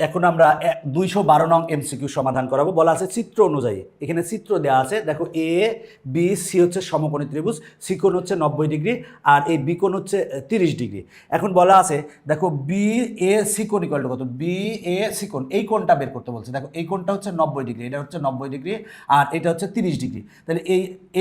এখন আমরা 212 নং এমসিকিউ সমাধান করাবো। বলা আছে চিত্র অনুযায়ী, এখানে চিত্র দেওয়া আছে, দেখো এ বি সি হচ্ছে সমকোণী ত্রিভুজ, সি কোণ হচ্ছে 90 ডিগ্রি আর এই বি কোণ হচ্ছে 30 ডিগ্রি। এখন বলা আছে দেখো বি এ সি কোণ ইকুয়াল টু কত, বি এ সি কোণ এই কোণটা বের করতে বলছে। দেখো এই কোণটা হচ্ছে 90 ডিগ্রি, এটা হচ্ছে 90 ডিগ্রি আর এটা হচ্ছে 30 ডিগ্রি। তাহলে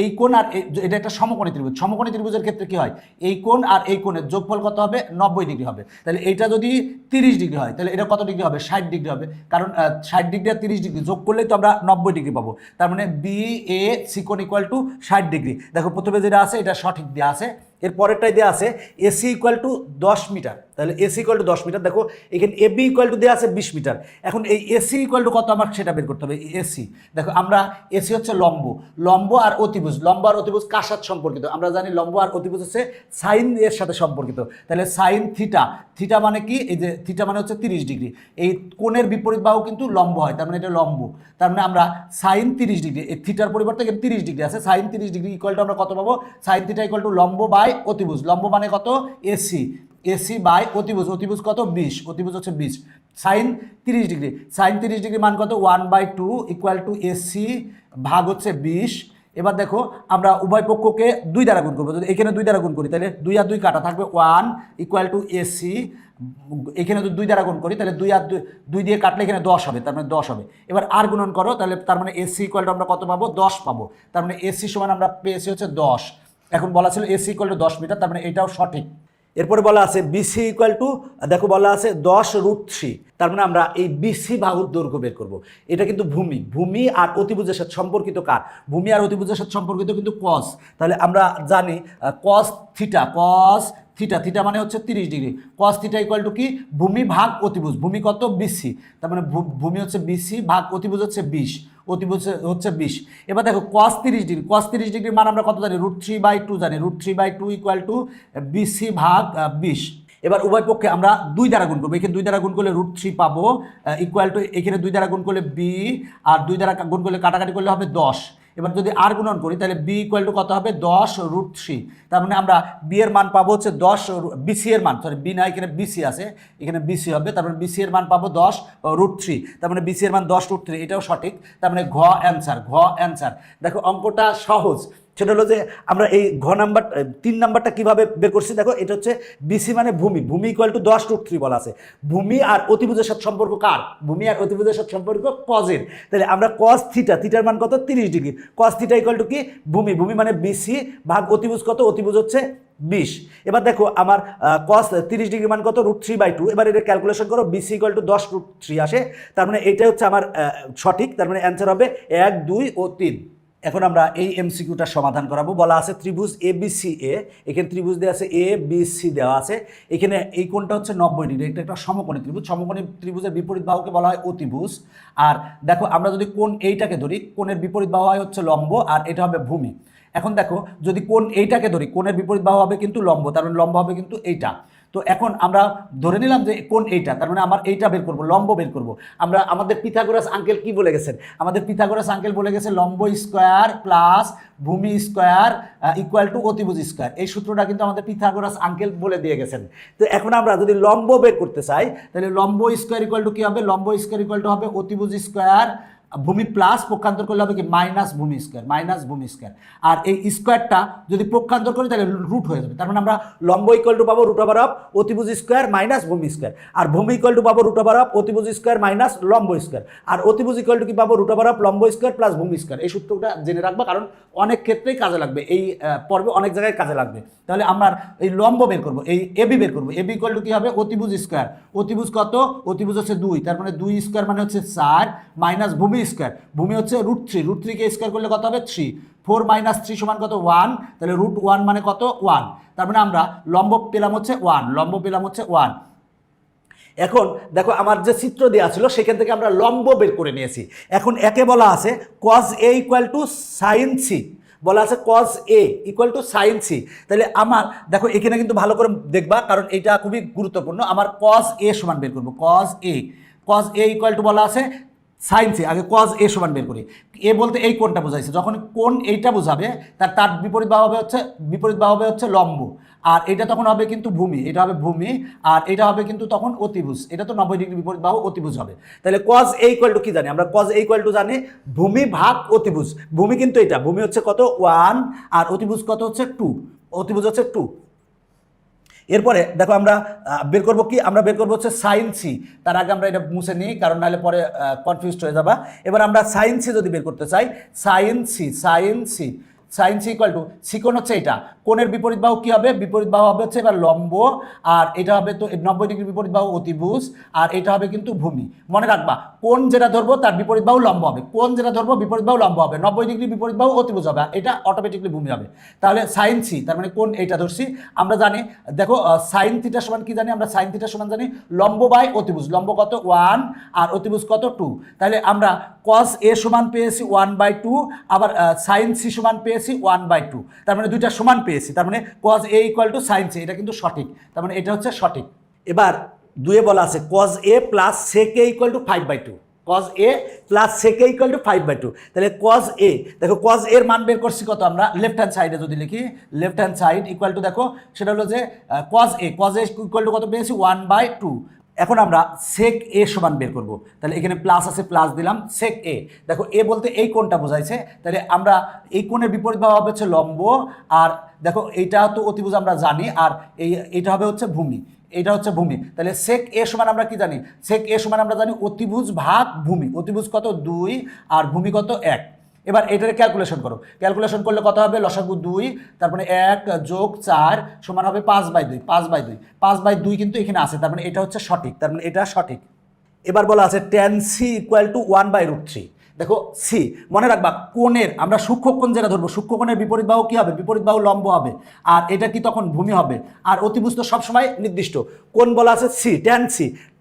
এই কোণ আর এটা একটা সমকোণী ত্রিভুজ, সমকোণী ত্রিভুজের ক্ষেত্রে কি হয়, এই কোণ আর এই কোণের যোগফল কত হবে, 90 ডিগ্রি হবে। তাহলে এটা যদি 30 ডিগ্রি হয় তাহলে এটা কত ডিগ্রি হবে, 60 ডিগ্রি হবে, কারণ 60 ডিগ্রি আর 30 ডিগ্রি যোগ করলেই তো আমরা 90 ডিগ্রি পাবো। তার মানে বি এ সি কোণ ইকুয়াল টু 60 ডিগ্রি। দেখো প্রথমে যেটা আছে এটা সঠিক দেওয়া আছে, এর পরেরটাই দেওয়া আছে এসি ইকুয়াল টু 10 মিটার। তাহলে এসি ইকুয়াল টু 10 মিটার, দেখো এখানে এবি ইকুয়াল টু দেওয়া আছে 20 মিটার। এখন এই এসি ইকুয়াল টু কত আমার সেটা বের করতে হবে। এসি দেখো আমরা এসি হচ্ছে লম্ব, লম্ব আর অতিভুজ, লম্ব আর অতিভুজ কার সাথে সম্পর্কিত আমরা জানি, লম্ব আর অতিভুজ হচ্ছে সাইন এর সাথে সম্পর্কিত। তাহলে সাইন থিটা, থিটা মানে কি, এই যে থিটা মানে হচ্ছে 30 ডিগ্রি, এই কোণের বিপরীত বাহু কিন্তু লম্ব হয়, তার মানে এটা লম্ব। তার মানে আমরা সাইন 30 ডিগ্রি, এই থিটার পরিবর্তে এখানে 30 ডিগ্রি আছে, সাইন 30 ডিগ্রি ইকুয়াল টু আমরা কত পাবো, সাইন থিটা ইকুয়াল টু লম্ব বাই অতিভুজ, লম্ব মানে কত এসি, এসি বাই অতিভুজ, অতিভুজ কত 20, অতিভুজ হচ্ছে 20, সাইন 30 ডিগ্রি, সাইন 30 ডিগ্রি মান কত 1/2 ইকুয়াল টু এসি ভাগ হচ্ছে 20। এবার দেখো আমরা উভয় পক্ষকে 2 দ্বারা গুণ করবো, যদি এখানে 2 দ্বারা গুণ করি তাহলে 2 আর 2 কাটা থাকবে 1 ইকুয়াল টু এসি, এখানে যদি 2 দ্বারা গুণ করি তাহলে 2 আর 2 দিয়ে কাটলে এখানে 10 হবে, তার মানে 10 হবে। এবার আর গুণন করো, তাহলে তার মানে এসি ইকুয়াল টু আমরা কত পাবো, 10 পাবো। তার মানে এসি সমান আমরা পেয়েছি হচ্ছে 10। এখন বলা ছিল এসি ইকুয়াল টু 10 মিটার, তার মানে এটাও সঠিক। এরপরে বলা আছে বিসি ইকুয়াল টু, দেখো বলা আছে 10√3, তার মানে আমরা এই বিসি বাহুর দৈর্ঘ্য বের করব। এটা কিন্তু ভূমি, ভূমি আর অতিভুজের সাথে সম্পর্কিত কার, ভূমি আর অতিভুজের সাথে সম্পর্কিত কিন্তু কস। তাহলে আমরা জানি cos theta, cos theta, theta মানে হচ্ছে 30 degree, cos theta equal two কি, ভূমি ভাগ অতিভুজ, ভূমি কত বিসি, তার মানে ভূমি হচ্ছে বিসি ভাগ অতিভুজ হচ্ছে 20, অতিভুজ হচ্ছে 20। এবার দেখো কস 30 ডিগ্রি, কস 30 ডিগ্রির মান আমরা কত জানি, √3/2 জানি, √3/2 ইকুয়াল টু বিসি ভাগ 20। এবার উভয় পক্ষে আমরা 2 দ্বারা গুণ করবো, এখানে 2 দ্বারা গুণ করলে √3 পাবো ইকুয়াল টু এখানে 2 দ্বারা গুণ করলে বি, আর 2 দ্বারা গুণ করলে কাটাকাটি করলে হবে 10। এবার যদি আর গুণন করি তাহলে বি ইকুয়াল টু কত হবে, 10√3, তার মানে আমরা বি এর মান পাবো হচ্ছে 10, বিসি এর মান, সরি বি না এখানে বিসি আছে, এখানে বিসি হবে, তার মানে বিসি এর মান পাবো 10√3, তার মানে বিসি এর মান 10√3, এটাও সঠিক। তার মানে ঘ অ্যান্সার, ঘ অ্যান্সার। দেখো অঙ্কটা সহজ, সেটা হলো যে আমরা এই ঘ নাম্বার 3 নাম্বারটা কীভাবে বের করছি, দেখো এটা হচ্ছে বিসি মানে ভূমি, ভূমি ইকুয়াল টু 10√3 বলা আছে, ভূমি আর অতিভুজের সাথে সম্পর্ক কার, ভূমি আর অতিভুজের সাথে সম্পর্ক কজের। তাহলে আমরা কস থিটা, থিটার মান কত 30 degree, cos theta equal two কি, ভূমি, ভূমি মানে বিসি ভাগ অতিভুজ কত, অতিভুজ হচ্ছে 20। এবার দেখো আমার কস 30 ডিগ্রি মান কত, √3/2, এবার এটা ক্যালকুলেশন করো, বিসি ইকুয়াল টু 10√3 আসে, তার মানে এটা হচ্ছে আমার সঠিক, তার মানে অ্যান্সার হবে 1, 2 ও 3। এখন আমরা এই এমসিকিউটা সমাধান করাবো। বলা আছে ত্রিভুজ এ বি সি এ, এখানে ত্রিভুজ দেওয়া আছে এ বি সি দেওয়া আছে, এখানে এই কোণটা হচ্ছে 90 ডিগ্রি, এটা একটা সমকোণী ত্রিভুজ, সমকোণী ত্রিভুজের বিপরীত বাহুকে বলা হয় অতিভুজ। আর দেখো আমরা যদি কোণ এইটাকে ধরি, কোণের বিপরীত বাহু হয় হচ্ছে লম্ব আর এটা হবে ভূমি। এখন দেখো যদি কোণ এইটাকে ধরি, কোণের বিপরীত বাহু হবে কিন্তু লম্ব, তার মানে লম্ব হবে কিন্তু এইটা। তো এখন আমরা ধরে নিলাম যে কোণ এইটা, তার মানে আমার এইটা বের করব, লম্ব বের করব। আমরা আমাদের পিথাগোরাস আঙ্কেল কি বলে গেছেন, আমাদের পিথাগোরাস আঙ্কেল বলে গেছে লম্ব স্কোয়ার প্লাস ভূমি স্কোয়ার ইকুয়াল টু অতিভুজ স্কোয়ার, এই সূত্রটা কিন্তু আমাদের পিথাগোরাস আঙ্কেল বলে দিয়ে গেছেন। তো এখন আমরা যদি লম্ব বের করতে চাই তাহলে লম্ব স্কোয়ার ইকুয়াল টু কী হবে, লম্ব স্কোয়ার ইকুয়াল টু হবে অতিভুজ স্কোয়ার ভূমি প্লাস পক্ষান্তর করলে হবে কি মাইনাস ভূমি স্কোয়ার, মাইনাস ভূমি স্কোয়ার। আর এই স্কোয়ারটা যদি পক্ষান্তর করি তাহলে রুট হয়ে যাবে, তার মানে আমরা লম্ব ইকুয়াল টু পাবো √অফ অতিভুজ স্কোয়ার মাইনাস ভূমি স্কোয়ার, আর ভূমি ইকুয়াল টু পাবো √অফ অতিভুজ স্কোয়ার মাইনাস লম্ব স্কোয়ার, আর অতিভুজ ইকুয়াল টু কি পাবো √অফ লম্ব স্কোয়ার প্লাস ভূমি স্কোয়ার। এই সূত্রটা জেনে রাখবা, কারণ অনেক ক্ষেত্রেই কাজে লাগবে, এই পর্বে অনেক জায়গায় কাজে লাগবে। তাহলে আমরা এই লম্ব বের করবো, এই এবি বের করবো, এবি ইকুয়াল টু কী হবে, অতিভুজ স্কোয়ার, অতিভুজ কত, অতিভুজ হচ্ছে 2, তার মানে 2 স্কোয়ার মানে হচ্ছে 4 মাইনাস ভূমি স্কোয়ার, ভূমি হচ্ছে √3, √3 কে স্কোয়ার করলে কত হবে 3, 4 মাইনাস 3 সমান কত 1, তাহলে √1 মানে কত 1, তার মানে আমরা লম্ব পেলাম হচ্ছে 1, লম্ব পেলাম হচ্ছে 1। এখন দেখো আমার যে চিত্র দেওয়া ছিল সেখান থেকে আমরা লম্ব বের করে নিয়েছি। এখন একে বলা আছে cos A equal to sine C, বলা আছে cos A equal to sine C. তাহলে আমার দেখো এখানে কিন্তু ভালো করে দেখবা, কারণ এটা খুবই গুরুত্বপূর্ণ। আমার cos A সমান বের করবো, cos A ইকুয়াল টু বলা আছে সাইন সি, আগে cos A সমান বের করি। এ বলতে এই কোণটা বোঝাইছে, যখন কোণ এইটা বোঝাবে তার বিপরীত বাহু হবে হচ্ছে লম্ব, আর এটা তখন হবে কিন্তু ভূমি, এটা হবে ভূমি, আর এটা হবে কিন্তু তখন অতিভুজ, এটা তো 90 ডিগ্রি বিপরীত বাহু অতিভুজ হবে। তাহলে cos a ইকুয়াল টু কি জানি আমরা, cos a ইকুয়াল টু জানি ভূমি ভাগ অতিভুজ। ভূমি কিন্তু এটা, ভূমি হচ্ছে কত 1 আর অতিভুজ কত হচ্ছে 2, অতিভুজ হচ্ছে 2। এরপরে দেখো আমরা বের করবো কি, আমরা বের করবো হচ্ছে সাইন সি। তার আগে আমরা এটা মুছে নিই, কারণ নাহলে পরে কনফিউজড হয়ে যাবা। এবার আমরা সাইন সি যদি বের করতে চাই, sine C sine C equal to C কোণ হচ্ছে এটা, কোণের বিপরীত বাহু কি হবে, বিপরীত বাহু হবে হচ্ছে এবার লম্ব, আর এটা হবে তো 90 ডিগ্রি বিপরীত বাহু অতিভুজ, আর এটা হবে কিন্তু ভূমি। মনে রাখবা কোণ যেটা ধরবো তার বিপরীত বাহু লম্ব হবে, কোণ যেটা ধরবো বিপরীত বাহু লম্ব হবে, 90 ডিগ্রি বিপরীত বাহু অতিভুজ হবে, এটা অটোমেটিকলি ভূমি হবে। তাহলে সাইন সি তার মানে কোণ এইটা ধরছি আমরা জানি। দেখো সাইন থিটা সমান কি জানি আমরা, সাইন থিটা সমান জানি লম্ব বাই অতিভুজ, লম্ব কত 1 আর অতিভুজ কত 2। তাহলে আমরা cos a সমান পেয়েছি 1/2, আবার সাইন সি সমান পেয়েছি 1/2, তার মানে দুইটা সমান পেয়েছি, তার মানে cos a equal to sine C, এটা কিন্তু সঠিক, তার মানে এটা হচ্ছে সঠিক। এবার দুয়ে বলা আছে cos a plus sec a equal two 5/2, cos a plus sec a equal two 5/2। তাহলে cos a, দেখো cos a এর মান বের করছি কত আমরা, লেফট হ্যান্ড সাইডে যদি লিখি, left hand side equal to দেখো সেটা হলো যে cos a ইকুয়াল টু কত পেয়েছি 1/2। এখন আমরা sec a সমান বের করব, তাহলে এখানে প্লাস আছে প্লাস দিলাম, sec a, দেখো a বলতে এই কোণটা বোঝাইছে, তাহলে আমরা এই কোণের বিপরীত বাহু হবে হচ্ছে লম্ব, আর দেখো এইটা তো অতিভুজ আমরা জানি, আর এইটা হবে হচ্ছে ভূমি, এটা হচ্ছে ভূমি। তাহলে sec a সমান আমরা কি জানি, sec a সমান আমরা জানি অতিভুজ ভাগ ভূমি, অতিভুজ কত 2 আর ভূমি কত 1। এবার এটার ক্যালকুলেশন করো, ক্যালকুলেশন করলে কত হবে, লসাগু 2, তারপরে 1 যোগ 4 সমান হবে 5/2, 5/2, 5/2 কিন্তু এখানে আছে, তার মানে এটা হচ্ছে সঠিক, তার মানে এটা সঠিক। এবার বলা আছে tan c ইকুয়াল টু 1/√3। দেখো সি, মনে রাখবা কোণের আমরা সূক্ষ্মকোণ যেটা ধরবো, সূক্ষ্মকোণের বিপরীত বাহু কি হবে, বিপরীত বাহু লম্ব হবে, আর এটা কি তখন ভূমি হবে, আর অতিভুজ তো সবসময় নির্দিষ্ট। কোণ বলা আছে সি,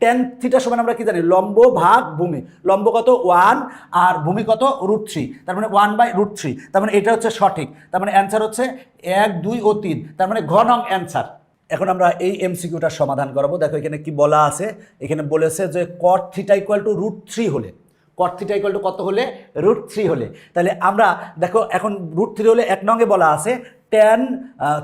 ট্যান থিটা সমান আমরা কি জানি, লম্ব ভাগ ভূমি, লম্ব কত 1 আর ভূমি কত √3, তার মানে 1/√3, তার মানে এটা হচ্ছে সঠিক, তার মানে অ্যান্সার হচ্ছে 1, 2 ও 3, তার মানে ঘ নং অ্যান্সার। এখন আমরা এই এমসিকিউটার সমাধান করাবো। দেখো এখানে কি বলা আছে, এখানে বলেছে যে cot থিটা ইকুয়াল টু √3 হলে, cot থিটা ইকুয়াল টু কত হলে, √3 হলে, তাহলে আমরা দেখো এখন √3 হলে 1 নঙ্গে বলা আছে tan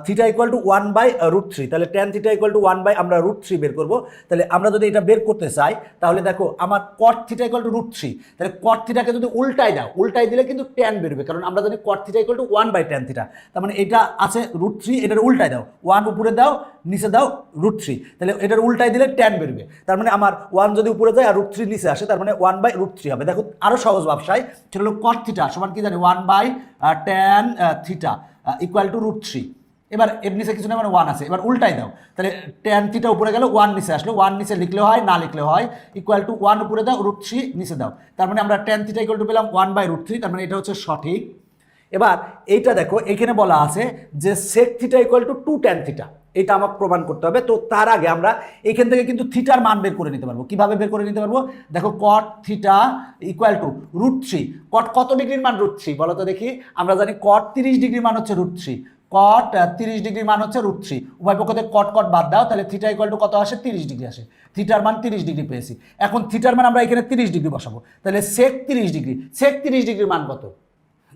থিটা ইকুয়াল টু 1/√3, তাহলে tan theta equal to 1 by আমরা √3 বের করবো। তাহলে আমরা যদি এটা বের করতে চাই, তাহলে দেখো আমার cot থিটা ইকুয়াল টু √3, তাহলে cot থিটাকে যদি উল্টাই দাও, উল্টাই দিলে কিন্তু tan বেরোবে, কারণ আমরা জানি cot theta equal two 1/tan theta, তার মানে এটা আছে √3, এটার উল্টাই দাও, 1 উপরে দাও নিচে দাও √3, তাহলে এটার উল্টাই দিলে tan বেরোবে, তার মানে আমার 1 যদি উপরে যায় আর √3 নিচে আসে, তার মানে 1/√3 হবে। দেখো আরও সহজ ব্যবসায়, সেটা হলো cot থিটা সমান কি জানি 1/tan থিটা ইকুয়াল টু √3। এবার এর নিচে কিছু না, মানে 1 আছে, এবার উল্টাই দাও, তাহলে tan থিটা উপরে গেল 1 নিচে আসলো, 1 নিচে লিখলে হয় না লিখলে হয়, ইকুয়াল টু 1 উপরে দাও √3 নিচে দাও, তার মানে আমরা tan থিটা ইকুয়াল টু পেলাম 1/√3, তার মানে এটা হচ্ছে সঠিক। এবার এইটা দেখো এখানে বলা আছে যে sec theta equal two 2 tan theta, এটা আমাকে প্রমাণ করতে হবে। তো তার আগে আমরা এখান থেকে কিন্তু থিটার মান বের করে নিতে পারবো। কিভাবে বের করে নিতে পারবো, দেখো cot theta equal two √3, cot কত ডিগ্রির মান √3 বলো তো দেখি, আমরা জানি cot 30 ডিগ্রির মান হচ্ছে √3, cot 30 ডিগ্রির মান হচ্ছে √3, উভয় পক্ষ থেকে cot বাদ দাও, তাহলে থিটা ইকুয়াল টু কত আসে, 30 ডিগ্রি আসে, থিটার মান 30 ডিগ্রি পেয়েছি। এখন থিটার মান আমরা এখানে 30 ডিগ্রি বসাবো, তাহলে sec 30 ডিগ্রি, sec 30 ডিগ্রির মান কত,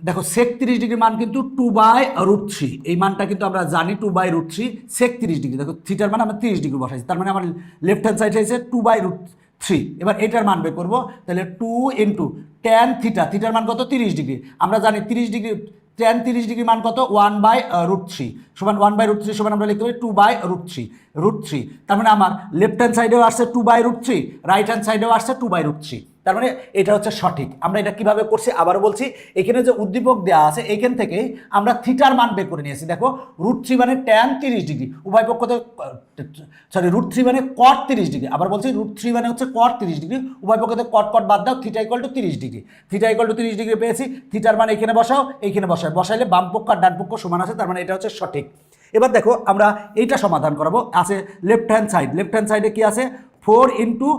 দেখো sec 30 ডিগ্রি মান কিন্তু 2/√3, এই মানটা কিন্তু আমরা জানি 2/√3, sec 30 ডিগ্রি, দেখো থিটার মান আমরা 30 ডিগ্রি বসাইছি, তার মানে আমার লেফট হ্যান্ড সাইড হয়েছে 2/√3। এবার এটার মান বের করবো, তাহলে 2 ইন্টু tan থিটা, থিটার মান কত 30 ডিগ্রি, আমরা জানি 30 ডিগ্রি, tan 30 ডিগ্রি মান কত 1/√3 সমান 1/√3 সমান আমরা লিখতে পারি 2/√3, তার মানে আমার লেফট হ্যান্ড সাইডেও আসছে 2/√3, রাইট হ্যান্ড সাইডেও আসছে 2/√3, তার মানে এটা হচ্ছে সঠিক। আমরা এটা কিভাবে করছি আবারও বলছি, এখানে যে উদ্দীপক দেওয়া আছে এখান থেকে আমরা থিটার মান বের করে নিয়েছি। দেখো √3 মানে tan 30 ডিগ্রি, উভয় পক্ষ থেকে √3 মানে cot 30 ডিগ্রি, আবার বলছি √3 মানে হচ্ছে cot 30 ডিগ্রি, উভয় পক্ষ থেকে cot বাদ দাও, theta equal two 30 degree, theta equal two 30 degree পেয়েছি, থিটার মান এখানে বসাও, এইখানে বসাইলে বাম পক্ষ আর ডান পক্ষ সমান আছে, তার মানে এটা হচ্ছে সঠিক। এবার দেখো আমরা এইটা সমাধান করাবো, আছে left hand side, left hand সাইডে কি আছে 4 ইন্টু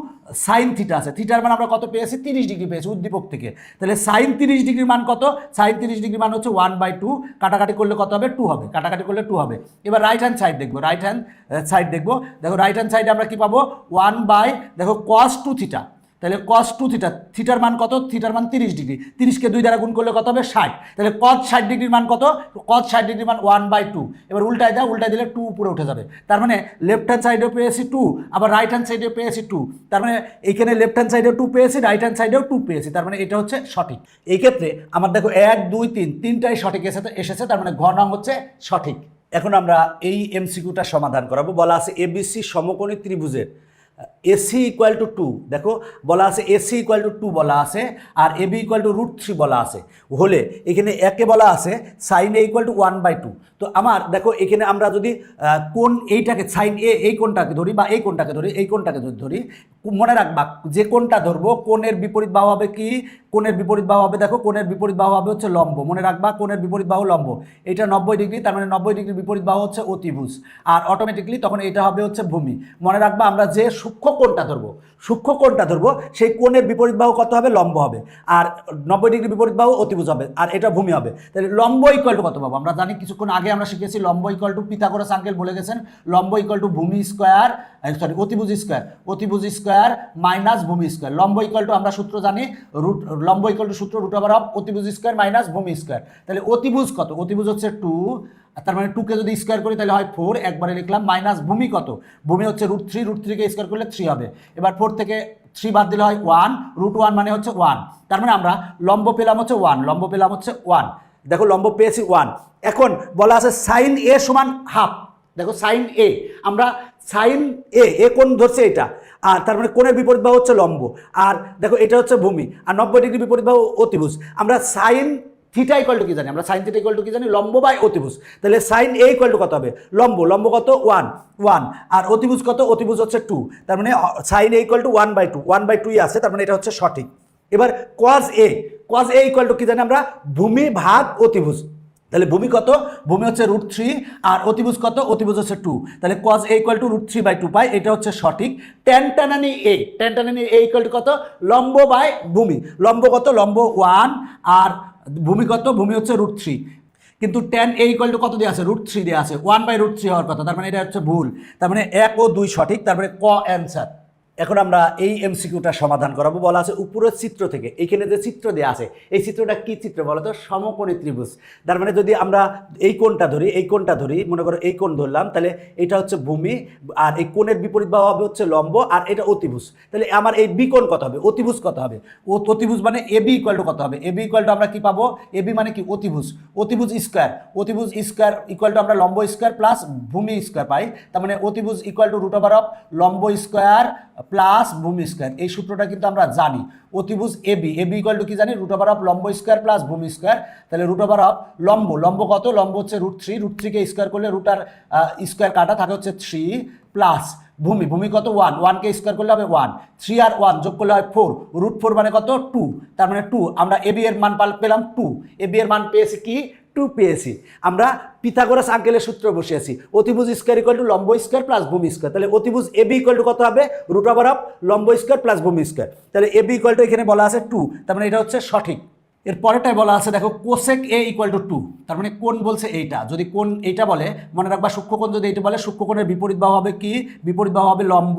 সাইন থিটা আছে, থিটার মান আমরা কত পেয়েছি 30 ডিগ্রি পেয়েছি উদ্দীপক থেকে, তাহলে সাইন 30 ডিগ্রির মান কত, সাইন 30 ডিগ্রি মান হচ্ছে 1/2, কাটাকাটি করলে কত হবে 2 হবে, কাটাকাটি করলে 2 হবে। এবার রাইট হ্যান্ড সাইড দেখবো, দেখো রাইট হ্যান্ড সাইডে আমরা কি পাবো 1 বাই দেখো cos 2 থিটা, তাহলে cos 2 থিটা, থিটার মান কত? থিটার মান 30 ডিগ্রি, 30কে 2 দ্বারা গুণ করলে কত হবে? 60। তাহলে cos 60 ডিগ্রির মান কত? cos 60 ডিগ্রির মান 1/2। এবার উল্টায় দাও, উল্টায় দিলে 2 উপরে উঠে যাবে। তার মানে লেফট হ্যান্ড সাইডেও পেয়েছি 2, আবার রাইট হ্যান্ড সাইডেও পেয়েছি 2। তার মানে এইখানে লেফট হ্যান্ড সাইডেও 2 পেয়েছি, রাইট হ্যান্ড সাইডেও 2 পেয়েছি। তার মানে এটা হচ্ছে সঠিক। এই ক্ষেত্রে আমার দেখো 1 2 3 তিনটাই সঠিক এসেছে। তার মানে ঘ নং হচ্ছে সঠিক। এখন আমরা এই এমসিকিউটা সমাধান করাবো। বলা আছে এবিসি সমকোণী ত্রিভুজের এসি ইকুয়াল টু 2, দেখো বলা আছে এসি ইকুয়াল টু 2 বলা আছে, আর এবি ইকুয়াল টু √3 বলা আছে। হলে এখানে একে বলা আছে সাইন এ ইকুয়াল টু 1/2। তো আমার দেখো এখানে আমরা যদি কোণ এইটাকে সাইন এ এই কোণটাকে ধরি বা এই কোণটাকে ধরি, এই কোণটাকে যদি ধরি, মনে রাখবা যে কোণটা ধরবো কোণের বিপরীত বাহু হবে কি? কোণের বিপরীত বাহু হবে, দেখো কোণের বিপরীত বাহু হবে হচ্ছে লম্ব। মনে রাখবা কোণের বিপরীত বাহু লম্ব। এটা 90 ডিগ্রি, তার মানে 90 ডিগ্রির বিপরীত বাহু হচ্ছে অতিভুজ, আর অটোমেটিকলি তখন এটা হবে হচ্ছে ভূমি। মনে রাখবা আমরা যে সূক্ষ্ম কোণটা ধরবো সেই কোণের বিপরীত বাহু কত হবে? লম্ব হবে, আর 90 ডিগ্রি বিপরীত বাহু অতিভুজ হবে, আর এটা ভূমি হবে। তাহলে লম্ব ইকুয়াল টু কত পাবো? আমরা জানি কিছুক্ষণ আগে আমরা শিখেছি লম্ব ইকুয়াল টু পিথাগোরাস আঙ্কেল বলে গেছেন, লম্ব ইকুয়াল টু ভূমি স্কয়ার, সরি অতিভুজ স্কয়ার মাইনাস ভূমি স্কয়ার। লম্ব ইকুয়াল টু আমরা সূত্র জানি, লম্ব ইকুয়াল টু সূত্র √অফ অতিভুজ স্কয়ার মাইনাস ভূমি স্কয়ার। তাহলে অতিভুজ কত? অতিভুজ হচ্ছে 2, তার মানে 2কে যদি স্কয়ার করি তাহলে হয় 4, একবারে লিখলাম, মাইনাস ভূমি কত? ভূমি হচ্ছে √3কে স্কয়ার করলে 3 হবে। এবার 4 থেকে 3 বাদ দিলে হয় 1, √1 মানে হচ্ছে 1। তার মানে আমরা লম্ব পেলাম হচ্ছে 1, দেখো লম্ব পেয়েছি 1। এখন বলা আছে সাইন এ সমান হাফ। দেখো সাইন এ, আমরা সাইন এ কোণ ধরছে এটা, আর তার মানে কোণের বিপরীত বাহু হচ্ছে লম্ব, আর দেখো এটা হচ্ছে ভূমি, আর 90 ডিগ্রি বিপরীত বাহু অতিভুজ। আমরা সাইন থিটা ইকুয়াল টু কি জানি? আমরা সাইন থিটা ইকুয়াল টু কি জানি? লম্ব বাই অতিভুজ। তাহলে সাইন এ ইকুয়াল টু কত হবে? লম্ব কত? 1, আর অতিভুজ কত? অতিভুজ হচ্ছে 2। তার মানে সাইন এ ইকুয়াল টু 1/2 আছে, তার মানে এটা হচ্ছে সঠিক। এবার cos a ইকুয়াল টু কি জানি আমরা? ভূমি ভাগ অতিভুজ। তাহলে ভূমি কত? ভূমি হচ্ছে √3, আর অতিভুজ কত? অতিভুজ হচ্ছে 2। তাহলে cos a ইকুয়াল টু √3/2 পাই, এটা হচ্ছে সঠিক। tan a ইকুয়াল টু কত? লম্ব বাই ভূমি। লম্ব কত? লম্ব 1, আর ভূমি কত? ভূমি হচ্ছে √3। কিন্তু tan a ইকুয়াল টু কত দেওয়া আছে? √3 দেওয়া আছে, 1/√3 হওয়ার কথা। তার মানে এটা হচ্ছে ভুল। তার মানে 1 ও 2 সঠিক, তার মানে ক অ্যান্সার। এখন আমরা এই এমসিকিউটা সমাধান করাবো। বলা আছে উপরের চিত্র থেকে, এইখানে যে চিত্র দেওয়া আছে এই চিত্রটা কি চিত্র বলো তো? সমকোণী ত্রিভুজ। তার মানে যদি আমরা এই কোণটা ধরি, মনে করো এই কোণ ধরলাম, তাহলে এটা হচ্ছে ভূমি, আর এই কোণের বিপরীত বাহু হবে হচ্ছে লম্ব, আর এটা অতিভুজ। তাহলে আমার এই বি কোণ কত হবে? অতিভুজ কত হবে? অতিভুজ মানে এবি ইকুয়াল টু কত হবে? এবি ইকুয়াল টু আমরা কি পাবো? এবি মানে কি? অতিভুজ স্কয়ার ইকুয়াল টু আমরা লম্ব স্কয়ার প্লাস ভূমি স্কয়ার পাই। তার মানে অতিভুজ ইকুয়াল টু √অফ লম্ব স্কয়ার প্লাস ভূমি স্কয়ার। এই সূত্রটা কিন্তু আমরা জানি। অতিভুজ এবি ইকুয়াল টু কি জানি? √অফ লম্ব স্কয়ার প্লাস ভূমি স্কয়ার। তাহলে √অফ লম্ব কত? লম্ব হচ্ছে √3কে স্কয়ার করলে √আর স্কয়ার কাটা থাকে হচ্ছে 3, প্লাস ভূমি কত? 1কে স্কয়ার করলে হবে 1, 3 আর 1 যোগ করলে হয় 4, √4 মানে কত? 2। তার মানে 2, আমরা এবি এর মান পেলাম 2। এবি এর মান পেয়েছি কি? 2 পেয়েছি। আমরা পিথাগোরাস আঙ্কেলের সূত্র বসিয়েছি, অতিভুজ স্কয়ার ইকুয়াল টু লম্ব স্কয়ার প্লাস ভূমি স্কয়ার। তাহলে অতিভুজ এবি ইকুয়াল টু কত হবে? √অফ লম্ব স্কয়ার প্লাস ভূমি স্কয়ার। তাহলে এবি ইকুয়াল টু এখানে বলা আছে 2, তার মানে এটা হচ্ছে সঠিক। এর পরেরটাই বলা আছে, দেখো কোসেক এ ইকুয়াল টু 2, তার মানে কোণ বলছে এইটা। যদি কোণ এইটা বলে, মনে রাখবা সূক্ষ্মকোণ যদি এইটা বলে, সূক্ষ্মকোণের বিপরীত বাহু হবে কি? বিপরীত বাহু হবে লম্ব,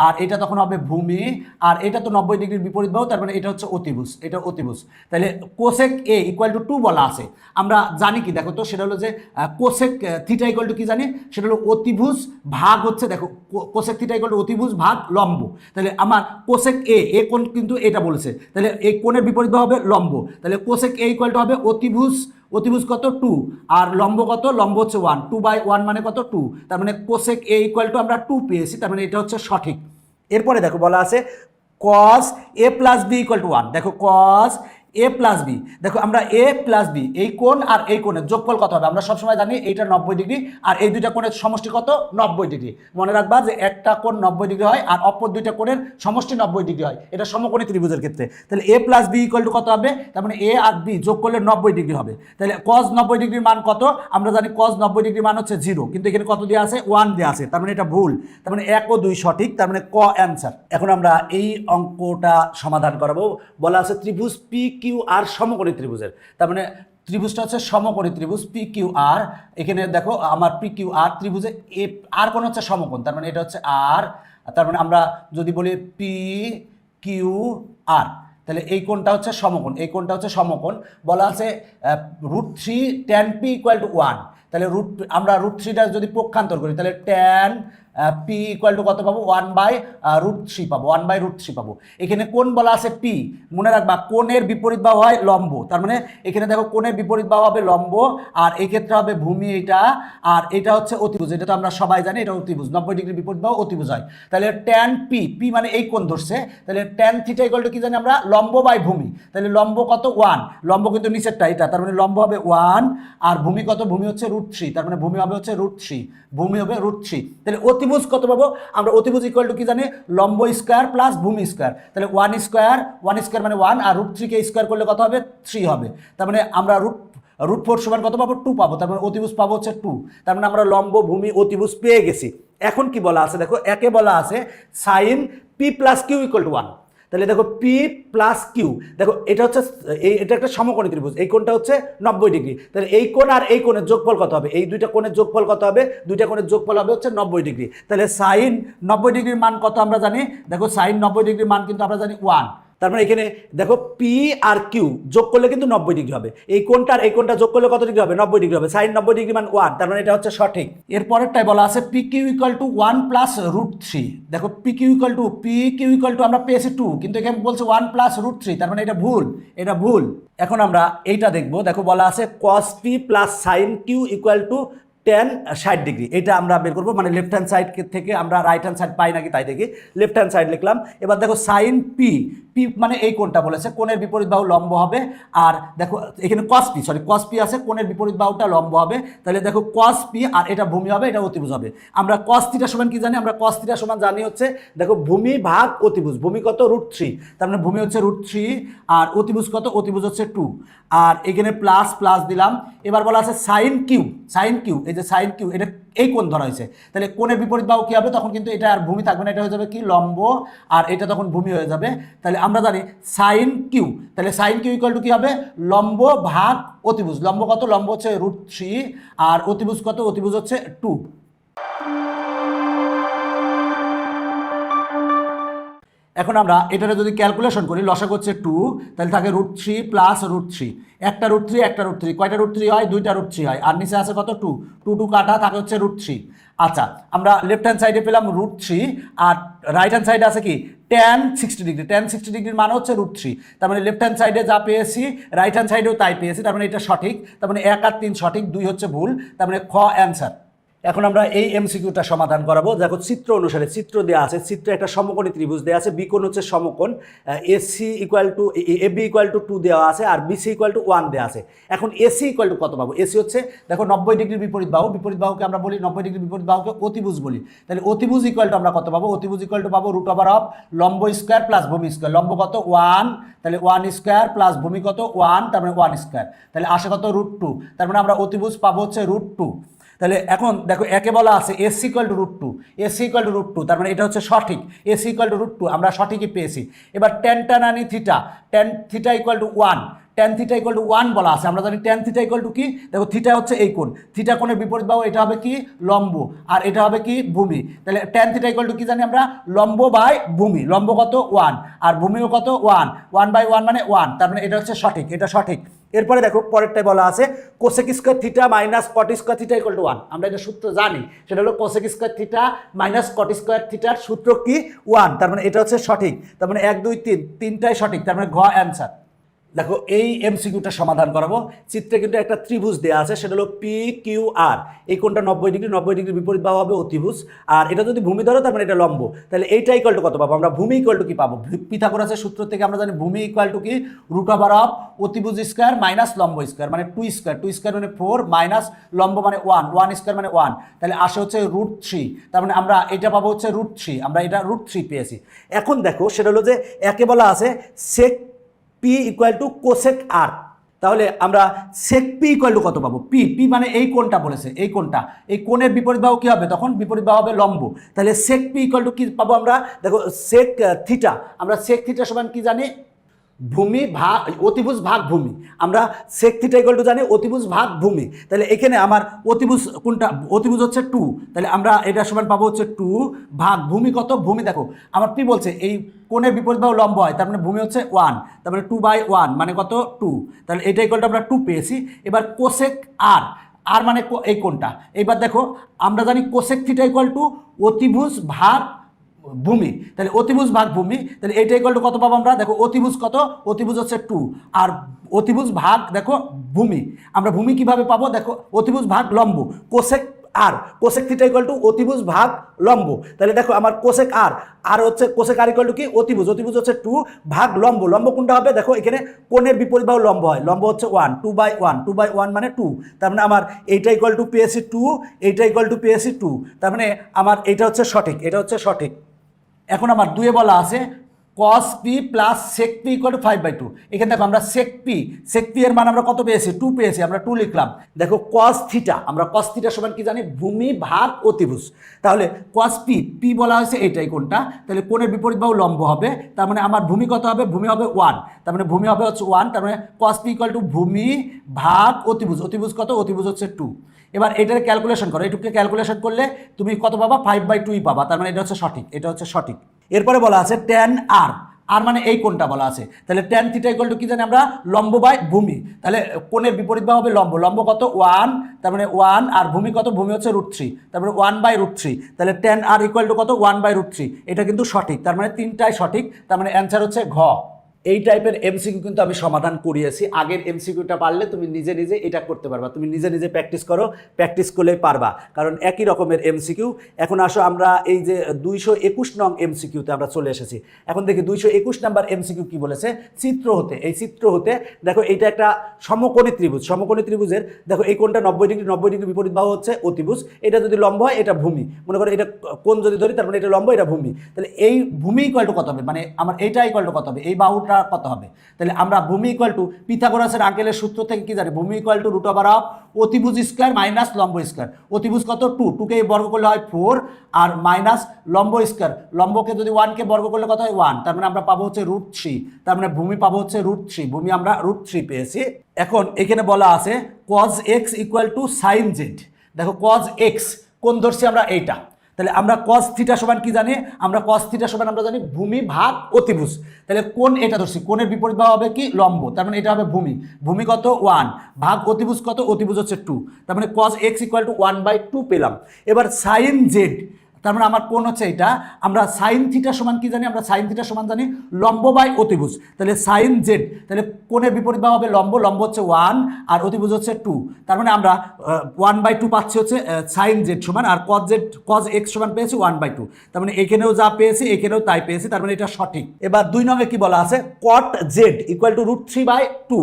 আর এটা তখন হবে ভূমি, আর এটা তো 90 ডিগ্রির বিপরীত বাহু, তার মানে এটা হচ্ছে অতিভুজ। তাহলে কোসেক এ ইকুয়াল টু 2 বলা আছে। আমরা জানি কি দেখো তো? সেটা হলো যে কোসেক থিটা ইকুয়াল টু কি জানি? সেটা হলো অতিভুজ ভাগ হচ্ছে, দেখো কোসেক থিটা ইকুয়াল টু অতিভুজ ভাগ লম্ব। তাহলে আমার কোসেক এ কোণ কিন্তু এটা বলেছে, তাহলে এই কোণের বিপরীত বাহু হবে লম্ব। তাহলে কোসেক এ ইকুয়াল টু হবে অতিভুজ কত? 2, আর লম্ব কত? লম্ব হচ্ছে 1, 2/1 মানে কত? 2। তার মানে কোসেক এ ইকুয়াল টু আমরা 2 পেয়েছি, তার মানে এটা হচ্ছে সঠিক। এরপরে দেখো বলা আছে cos a plus B equal to 1। দেখো cos a প্লাস বি, দেখো আমরা a প্লাস বি এই কোণ আর এই কোণের যোগফল কত হবে? আমরা সবসময় জানি এইটা 90 ডিগ্রি, আর এই দুইটা কোণের সমষ্টি কত? 90 ডিগ্রি। মনে রাখবা যে একটা কোণ 90 ডিগ্রি হয়, আর অপর দুইটা কোণের সমষ্টি 90 ডিগ্রি হয়, এটা সমকোণী ত্রিভুজের ক্ষেত্রে। তাহলে a plus B equal to কত হবে? তার মানে a আর b যোগ করলে 90 ডিগ্রি হবে। তাহলে cos 90 ডিগ্রির মান কত? আমরা জানি cos 90 ডিগ্রির মান হচ্ছে 0, কিন্তু এখানে কত দেওয়া আছে? 1 দেওয়া আছে, তার মানে এটা ভুল। তার মানে 1 ও 2 সঠিক, তার মানে ক অ্যান্সার। এখন আমরা এই অঙ্কটা সমাধান করাবো। বলা আছে ত্রিভুজ পি কিউ আর সমকোণী ত্রিভুজের, তার মানে ত্রিভুজটা হচ্ছে সমকোণী ত্রিভুজ পি কিউ আর। এখানে দেখো আমার পি কিউ আর ত্রিভুজে আর কোণ হচ্ছে সমকোণ, তার মানে এটা হচ্ছে আর। তার মানে আমরা যদি বলি পি কিউ আর। তাহলে এই কোণটা হচ্ছে সমকোণ, এই কোণটা হচ্ছে সমকোণ। বলা আছে √3 tan p = 1। তাহলে আমরা √3টা যদি পক্ষান্তর করি তাহলে tan p = কত পাবো? 1/√3 পাবো, 1/√3 পাবো। এখানে কোণ বলা আছে p, মনে রাখবা কোণের বিপরীত বাহু হয় লম্ব। তার মানে এখানে দেখো কোণের বিপরীত বাহু হবে লম্ব, আর এই ক্ষেত্রে হবে ভূমি এটা, আর এটা হচ্ছে অতিভুজ। এটা তো আমরা সবাই জানি এটা অতিভুজ, 90 ডিগ্রি বিপরীত বাহু অতিভুজ হয়। তাহলে tan p মানে এই কোণ ধরছে, তাহলে tan θ = কি জানি আমরা? লম্ব বাই ভূমি। তাহলে লম্ব কত? 1, লম্ব কিন্তু নিচেরটা এটা, তার মানে লম্ব হবে 1, আর ভূমি কত? ভূমি হচ্ছে √3, তার মানে ভূমি হবে হচ্ছে √3, ভূমি হবে √3। তাহলে অতিভুজ কত পাবো আমরা? অতিভুজ = কি জানি? লম্ব স্কয়ার প্লাস ভূমি স্কয়ার। তাহলে 1 স্কয়ার মানে 1, আর √3 কে স্কয়ার করলে কত হবে? 3 হবে। তার মানে আমরা √4 সমান কত পাবো? 2 পাবো। তার মানে অতিভুজ পাবো হচ্ছে 2। তার মানে আমরা লম্ব, ভূমি, অতিভুজ পেয়ে গেছি। এখন কি বলা আছে দেখো, একে বলা আছে sin p + q = 1। তাহলে দেখো p + q, দেখো এটা হচ্ছে এটা একটা সমকোণী ত্রিভুজ, এই কোণটা হচ্ছে 90 ডিগ্রি। তাহলে এই কোণ আর এই কোণের যোগফল কত হবে? এই দুইটা কোণের যোগফল কত হবে? দুইটা কোণের যোগফল হবে হচ্ছে 90 ডিগ্রি। তাহলে sin 90 ডিগ্রির মান কত আমরা জানি? দেখো sin 90 ডিগ্রির মান কিন্তু আমরা জানি 1। তার মানে এখানে দেখো পি আর কিউ যোগ করলে কিন্তু 90 ডিগ্রি হবে। এই কোণটা আর এই কোণটা যোগ করলে কত ডিগ্রি হবে? 90 ডিগ্রি হবে। sin 90 ডিগ্রি মান 1, তার মানে এটা হচ্ছে সঠিক। এরপরেরটাই বলা আছে PQ = 1 + √3। দেখো PQ = আমরা পেয়েছি 2, কিন্তু এখানে বলছে 1 + √3, তার মানে এটা ভুল, এটা ভুল। এখন আমরা এইটা দেখবো। দেখো বলা আছে cos p + sin q = tan 60 degree. এটা আমরা বের করবো, মানে লেফট হ্যান্ড সাইড থেকে আমরা রাইট হ্যান্ড সাইড পাই নাকি তাই দেখি। লেফট হ্যান্ড সাইড লিখলাম। এবার দেখো sin p মানে এই কোণটা বলেছে, কোণের বিপরীত বাহু লম্ব হবে। আর দেখো এখানে cos p আছে, কোণের বিপরীত বাহুটা লম্ব হবে। তাহলে দেখো cos p, আর এটা ভূমি হবে, এটা অতিভুজ হবে। আমরা cos θ সমান কি জানি? আমরা cos θ সমান জানি হচ্ছে দেখো ভূমি ভাগ অতিভুজ। ভূমি কত? √3, তার মানে ভূমি হচ্ছে √3, আর অতিভুজ কত? অতিভুজ হচ্ছে 2, আর এখানে প্লাস দিলাম। এবার বলা আছে sin q, এই যে sin q, এটা এই কোণ ধরা হয়েছে। তাহলে কোণের বিপরীত বাহু কি হবে? তখন কিন্তু এটা আর ভূমি থাকবে না, এটা হয়ে যাবে কি? লম্ব, আর এটা তখন ভূমি হয়ে যাবে। তাহলে আমরা জানি sin q, তাহলে sin q = কি হবে? লম্ব ভাগ অতিভুজ। লম্ব কত? লম্ব হচ্ছে √3, আর অতিভুজ কত? অতিভুজ হচ্ছে 2। এখন আমরা এটারে যদি ক্যালকুলেশন করি, লসাগু হচ্ছে 2, তাহলে থাকে √3 + √3, একটা √3 কয়টা √3 হয়? দুইটা √3 হয়, আর নিচে আছে কত? 2 কাটা থাকে হচ্ছে √3। আচ্ছা, আমরা লেফট হ্যান্ড সাইডে পেলাম √3, আর রাইট হ্যান্ড সাইডে আছে কি? tan 60 degree. tan 60 ডিগ্রির মান হচ্ছে √3। তার মানে লেফট হ্যান্ড সাইডে যা পেয়েছি রাইট হ্যান্ড সাইডেও তাই পেয়েছি, তার মানে এটা সঠিক। তার মানে 1 আর 3 সঠিক, 2 হচ্ছে ভুল, তার মানে খ অ্যান্সার। এখন আমরা এই এমসিকিউটা সমাধান করাবো। দেখো চিত্র অনুসারে, চিত্র দেওয়া আছে, চিত্রে একটা সমকোণী ত্রিভুজ দেওয়া আছে, বিকোণ হচ্ছে সমকোণ, AB = 2 দেওয়া আছে, আর BC = 1 দেওয়া আছে। এখন AC = কত পাবো? AC হচ্ছে দেখো 90 ডিগ্রির বিপরীত বাহু, বিপরীত বাহুকে আমরা বলি 90 ডিগ্রির বিপরীত বাহুকে অতিভুজ বলি। তাহলে অতিভুজ = আমরা কত পাবো? অতিভুজ = পাবো √of লম্ব স্কয়ার প্লাস ভূমি স্কয়ার। লম্ব কত? 1, তাহলে 1 স্কয়ার প্লাস ভূমি কত? 1, তার মানে 1 স্কয়ার। তাহলে আসে কত? √2, তার মানে আমরা অতিভুজ পাবো হচ্ছে √2। তাহলে এখন দেখো একে বলা আছে AC = √2, তার মানে এটা হচ্ছে সঠিক। AC = √2, আমরা সঠিকই পেয়েছি। এবার tan θ = 1, tan θ = 1 বলা আছে। আমরা জানি tan θ = কি? দেখো থিটা হচ্ছে এই কোণ, থিটা কোণের বিপরীত বাহু এটা হবে কি? লম্ব, আর এটা হবে কি? ভূমি। তাহলে tan θ = কি জানি আমরা? লম্ব বাই ভূমি। লম্ব কত? 1, আর ভূমিও কত? 1/1 মানে 1, তার মানে এটা হচ্ছে সঠিক, এটা সঠিক। এরপরে দেখো পরেরটাই বলা আছে কোসেক স্কয়ার থিটা মাইনাস কট স্কয়ার থিটা = 1। আমরা এটা সূত্র জানি, সেটা হলো কোসেক স্কয়ার থিটা মাইনাস কট স্কয়ার থিটার সূত্র কি? 1, তার মানে এটা হচ্ছে সঠিক। তার মানে 1 2 3 তিনটাই সঠিক, তার মানে ঘ অ্যান্সার। দেখো এই এমসিকিউটা সমাধান করাবো। চিত্রে কিন্তু একটা ত্রিভুজ দেওয়া আছে, সেটা হলো PQR। এই কোণটা 90 ডিগ্রির বিপরীত বাহু হবে অতিভুজ, আর এটা যদি ভূমি ধরো তার মানে এটা লম্ব। তাহলে এইটা = কত পাবো আমরা? ভূমি = কি পাবো? পিথাগোরাসের সূত্র থেকে আমরা জানি ভূমি = কি? √of অতিভুজ স্কয়ার মাইনাস লম্ব স্কয়ার, মানে 2 স্কয়ার মানে 4 মাইনাস লম্ব মানে 1 স্কয়ার মানে 1, তাহলে আসে হচ্ছে √3। তার মানে আমরা এটা পাবো হচ্ছে √3, আমরা এটা √3 পেয়েছি। এখন দেখো সেটা হলো যে একে বলা আছে sec p = cosec r। তাহলে আমরা sec p = কত পাবো? p মানে এই কোণটা বলেছে, এই কোণটা, এই কোণের বিপরীত বাহু কি হবে? তখন বিপরীত বাহু হবে লম্ব। তাহলে sec p = কি পাবো আমরা? দেখো sec θ, আমরা sec θ সমান কি জানি? ভূমি ভাগ অতিভুজ ভাগ ভূমি, আমরা সেক থিটা ইকুয়াল টু জানি অতিভুজ ভাগ ভূমি, তাহলে এখানে আমার অতিভুজ কোনটা, অতিভুজ হচ্ছে 2, তাহলে আমরা এটা সমান পাবো হচ্ছে 2 ভাগ ভূমি কত, ভূমি দেখো আমার কি বলছে এই কোণের বিপরীত বাহু লম্ব হয়, তার মানে ভূমি হচ্ছে 1, তার মানে 2/1 মানে কত 2, তাহলে এটা ইকুয়াল টু আমরা 2 পেয়েছি। এবার কোসেক আর, আর মানে এই কোণটা, এবার দেখো আমরা জানি কোসেক থিটা ইকুয়াল টু অতিভুজ ভাগ ভূমি, তাহলে অতিভুজ ভাগ ভূমি, তাহলে এইটা ইকুয়াল টু কত পাবো আমরা, দেখো অতিভুজ কত, অতিভুজ হচ্ছে 2 আর অতিভুজ ভাগ দেখো ভূমি, আমরা ভূমি কিভাবে পাবো, দেখো অতিভুজ ভাগ লম্ব, কোসেক আর, কোসেক থিটা ইকুয়াল টু অতিভুজ ভাগ লম্ব, তাহলে দেখো আমার কোসেক আর, আর হচ্ছে কোসেক আর ইকুয়াল টু কি অতিভুজ, অতিভুজ হচ্ছে 2 ভাগ লম্ব, লম্ব কোনটা হবে, দেখো এখানে কোণের বিপরীত বাহু লম্ব হয়, লম্ব হচ্ছে 1, 2/1, 2/1 মানে 2, তার মানে আমার এইটা ইকুয়াল টু পেয়েছি 2, এইটা ইকুয়াল টু পেয়েছি 2, তার মানে আমার এটা হচ্ছে সঠিক, এটা হচ্ছে সঠিক। এখন আমার দুয়ে বলা আছে cos p plus sec p equal to 5/2, এখানে দেখো আমরা sec p এর মান আমরা কত পেয়েছি, 2 পেয়েছি, আমরা 2 লিখলাম। দেখো cos থিটা, আমরা cos থিটা সমান কি জানি, ভূমি ভাগ অতিভুজ, তাহলে cos p বলা হয়েছে এইটাই কোনটা, তাহলে কোণের বিপরীত বাহু লম্ব হবে, তার মানে আমার ভূমি কত হবে, ভূমি হবে 1, তার মানে ভূমি হবে হচ্ছে 1, তার মানে cos p ইকুয়াল টু ভূমি ভাগ অতিভুজ, অতিভুজ কত, অতিভুজ হচ্ছে 2। এবার এটার ক্যালকুলেশন করো, এটুকুকে ক্যালকুলেশন করলে তুমি কত পাবা, 5/2 পাবা, তার মানে এটা হচ্ছে সঠিক, এটা হচ্ছে সঠিক। এরপরে বলা আছে ট্যান আর, আর মানে এই কোণটা বলা আছে, তাহলে ট্যান থিটা ইকুয়াল টু কি জানি আমরা, লম্ব বাই ভূমি, তাহলে কোণের বিপরীত বাহু হবে লম্ব, লম্ব কত 1, তার মানে 1 আর ভূমি কত, ভূমি হচ্ছে √3, তারপরে 1/√3, তাহলে ট্যান আর ইকুয়াল টু কত 1/√3, এটা কিন্তু সঠিক, তার মানে তিনটাই সঠিক, তার মানে অ্যান্সার হচ্ছে ঘ। এই টাইপের এমসিকিউ কিন্তু আমি সমাধান করিয়েছি, আগের এমসিকিউটা পারলে তুমি নিজে নিজে এটা করতে পারবা, তুমি নিজে নিজে প্র্যাকটিস করো, প্র্যাকটিস করলেই পারবা, কারণ একই রকমের এমসিকিউ। এখন আসো আমরা এই যে 221 নং এমসিকিউতে আমরা চলে এসেছি। এখন দেখি 221 নাম্বার এমসিকিউ কি বলেছে, চিত্র হতে, এই চিত্র হতে দেখো এইটা একটা সমকোণী ত্রিভুজ, সমকোণী ত্রিভুজের দেখো এই কোণটা 90 ডিগ্রি, 90 ডিগ্রি বিপরীত বাহু হচ্ছে অতিভুজ, এটা যদি লম্ব হয় এটা ভূমি, মনে করো এটা কোণ যদি ধরি তার মানে এটা লম্ব, এটা ভূমি, তাহলে এই ভূমি ইকুয়াল টু কত হবে, মানে আমার এইটা ইকুয়াল টু কত হবে, এই বাহুটা কত হবে, তাহলে আমরা ভূমি ইকুয়াল টু পিথাগোরাসের আঙ্কেলের সূত্র থেকে কি জানি, ভূমি ইকুয়াল টু √অফ অতিভুজ স্কয়ার মাইনাস লম্ব স্কয়ার, অতিভুজ কত 2, 2কে বর্গ করলে হয় 4 আর মাইনাস লম্ব স্কয়ার, লম্বকে যদি 1কে বর্গ করলে কত হয় 1, তার মানে আমরা পাবো হচ্ছে √3, তার মানে ভূমি পাবো হচ্ছে √3, ভূমি আমরা √3 পেয়েছি। এখন এখানে বলা আছে cos x equal to sin z, দেখো cos x কোন ধরছি আমরা এইটা, তাহলে আমরা cos থিটা সমান কি জানি, আমরা cos থিটা সমান আমরা জানি ভূমি ভাগ অতিভুজ, তাহলে কোণ এটা ধরছি, কোণের বিপরীত বাহু হবে কি লম্ব, তার মানে এটা হবে ভূমি, ভূমি কত 1 ভাগ অতিভুজ কত, অতিভুজ হচ্ছে 2, তার মানে cos x ইকুয়াল টু 1/2 পেলাম। এবার sin z, তার মানে আমার কোণ হচ্ছে এটা, আমরা sin থিটা সমান কি জানি, আমরা sin থিটা সমান জানি লম্ব বাই অতিভুজ, তাহলে sin z, তাহলে কোণের বিপরীত বাহু হবে লম্ব, লম্ব হচ্ছে 1 আর অতিভুজ হচ্ছে 2, তার মানে আমরা 1/2 পাচ্ছি হচ্ছে sin z সমান, আর cos x সমান পেয়েছি 1/2, তার মানে এখানেও যা পেয়েছি এখানেও তাই পেয়েছি, তার মানে এটা সঠিক। এবার 2 নঙ্গে কি বলা আছে, cot z ইকুয়াল টু √3/2।